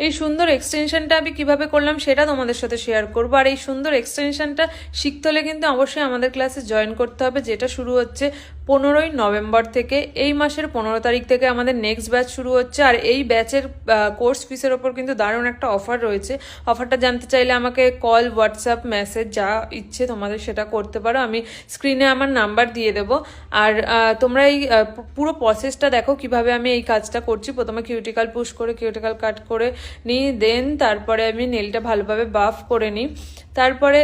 এই সুন্দর এক্সটেনশনটা আমি কিভাবে করলাম সেটা তোমাদের সাথে শেয়ার করবো। আর এই সুন্দর এক্সটেনশনটা শিখতে হলে কিন্তু অবশ্যই আমাদের ক্লাসে জয়েন করতে হবে, যেটা শুরু হচ্ছে 15ই নভেম্বর থেকে। এই মাসের 15 তারিখ থেকে আমাদের নেক্সট ব্যাচ শুরু হচ্ছে। আর এই ব্যাচের কোর্স ফিসের ওপর কিন্তু দারুণ একটা অফার রয়েছে। অফারটা জানতে চাইলে আমাকে কল, হোয়াটসঅ্যাপ, মেসেজ যা ইচ্ছে তোমাদের সেটা করতে পারো। আমি স্ক্রিনে আমার নাম্বার দিয়ে দেবো। আর তোমরা এই পুরো প্রসেসটা দেখো কিভাবে আমি এই কাজটা করছি। প্রথমে কিউটিক্যাল পুশ করে কিউটিক্যাল কাট করে নিই, দেন তারপরে আমি নেলটা ভালোভাবে বাফ করে নিই, তারপরে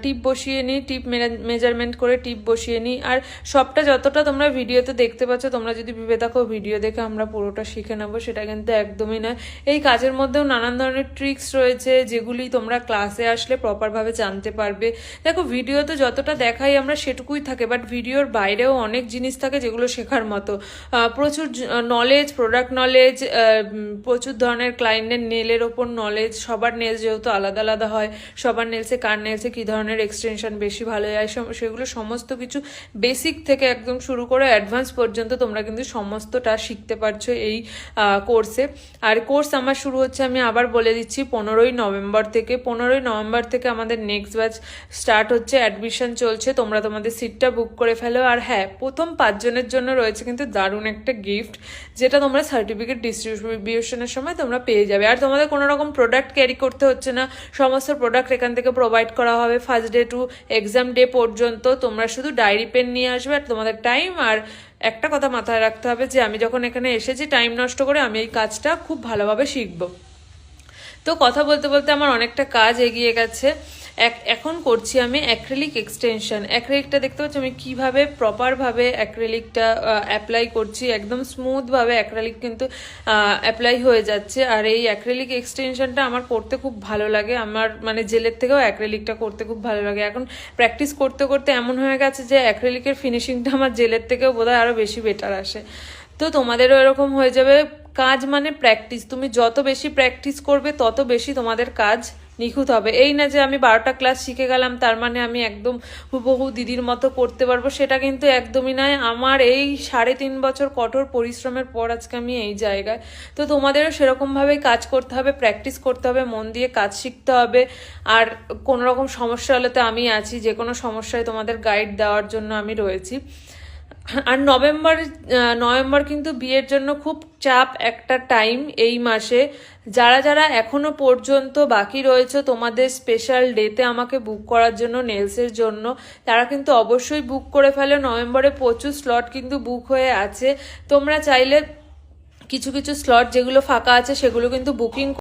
টিপ বসিয়ে নিই, টিপ মেজারমেন্ট করে টিপ বসিয়ে নিই। আর সবটা যতটা তোমরা ভিডিওতে দেখতে পাচ্ছ, তোমরা যদি ভেবে থাকো ভিডিও দেখে আমরা পুরোটা শিখে নেবো, সেটা কিন্তু একদমই নয়। এই কাজের মধ্যেও নানান ধরনের ট্রিক্স রয়েছে, যেগুলি তোমরা ক্লাসে আসলে প্রপারভাবে জানতে পারবে। দেখো ভিডিওতে যতটা দেখাই আমরা সেটুকুই থাকে, বাট ভিডিওর বাইরেও অনেক জিনিস থাকে যেগুলো শেখার মতো। প্রচুর নলেজ, প্রোডাক্ট নলেজ, প্রচুর ধরনের ক্লায়েন্টের নেলের ওপর নলেজ। সবার নেলস যেহেতু আলাদা আলাদা হয়, সবার নেলসে কার নেলসে কী ধরনের এক্সটেনশন বেশি ভালো যায়, সেগুলো সমস্ত কিছু বেসিক থেকে একদম শুরু করে অ্যাডভান্স পর্যন্ত তোমরা কিন্তু সমস্তটা শিখতে পারছো এই কোর্সে। আর কোর্স আমার শুরু হচ্ছে, আমি আবার বলে দিচ্ছি, 15ই নভেম্বর থেকে। 15ই নভেম্বর থেকে আমাদের নেক্সট ব্যাচ স্টার্ট হচ্ছে, অ্যাডমিশন চলছে। তোমরা তোমাদের সিটটা বুক করে ফেলো। আর হ্যাঁ, প্রথম 5 জনের জন্য রয়েছে কিন্তু দারুণ একটা গিফট, যেটা তোমরা সার্টিফিকেট ডিস্ট্রিবিউশনের সময় তোমরা পেয়ে যাবে। আর তোমাদের কোনো রকম প্রোডাক্ট ক্যারি করতে হচ্ছে না, সমস্ত প্রোডাক্ট এখান থেকে প্রোভাইড করা হবে first day to exam day পর্যন্ত। তোমরা শুধু ডায়েরি পেন নিয়ে আসবে আর তোমাদের টাইম। আর একটা কথা মাথায় রাখতে হবে যে আমি যখন এখানে এসেছি টাইম নষ্ট করে আমি এই কাজটা খুব ভালোভাবে শিখবো। তো কথা বলতে বলতে আমার অনেকটা কাজ এগিয়ে গেছে। এখন করছি আমি অ্যাক্রিলিক এক্সটেনশন। অ্যাক্রিলিকটা দেখতে পাচ্ছি আমি কীভাবে প্রপারভাবে অ্যাক্রিলিকটা অ্যাপ্লাই করছি। একদম স্মুথভাবে অ্যাক্রিলিক কিন্তু অ্যাপ্লাই হয়ে যাচ্ছে। আর এই অ্যাক্রিলিক এক্সটেনশনটা আমার করতে খুব ভালো লাগে। আমার মানে জেলের থেকেও অ্যাক্রিলিকটা করতে খুব ভালো লাগে। এখন প্র্যাকটিস করতে করতে এমন হয়ে গেছে যে অ্যাক্রিলিকের ফিনিশিংটা আমার জেলের থেকেও বোধহয় আরও বেশি বেটার আসে। তো তোমাদেরও এরকম হয়ে যাবে। কাজ মানে প্র্যাকটিস, তুমি যত বেশি প্র্যাকটিস করবে তত বেশি তোমাদের কাজ নিখুঁত হবে। এই না যে আমি 12টা ক্লাস শিখে গেলাম তার মানে আমি একদম হুবহু দিদির মতো করতে পারবো, সেটা কিন্তু একদমই নয়। আমার এই 3.5 বছর কঠোর পরিশ্রমের পর আজকে আমি এই জায়গায়। তো তোমাদেরও সেরকমভাবেই কাজ করতে হবে, প্র্যাকটিস করতে হবে, মন দিয়ে কাজ শিখতে হবে। আর কোনো রকম সমস্যা হলে তো আমি আছি, যে কোনো সমস্যায় তোমাদের গাইড দেওয়ার জন্য আমি রয়েছি। আর নভেম্বর কিন্তু বিয়ের জন্য খুব চাপ একটা টাইম এই মাসে। যারা যারা এখনো পর্যন্ত বাকি রয়েছে তোমাদের স্পেশাল ডেতে আমাকে বুক করার জন্য নেলসের জন্য, তারা কিন্তু অবশ্যই বুক করে ফেলো। নভেম্বরে প্রচুর স্লট কিন্তু বুক হয়ে আছে। তোমরা চাইলে কিছু কিছু স্লট যেগুলো ফাঁকা আছে সেগুলো কিন্তু বুকিং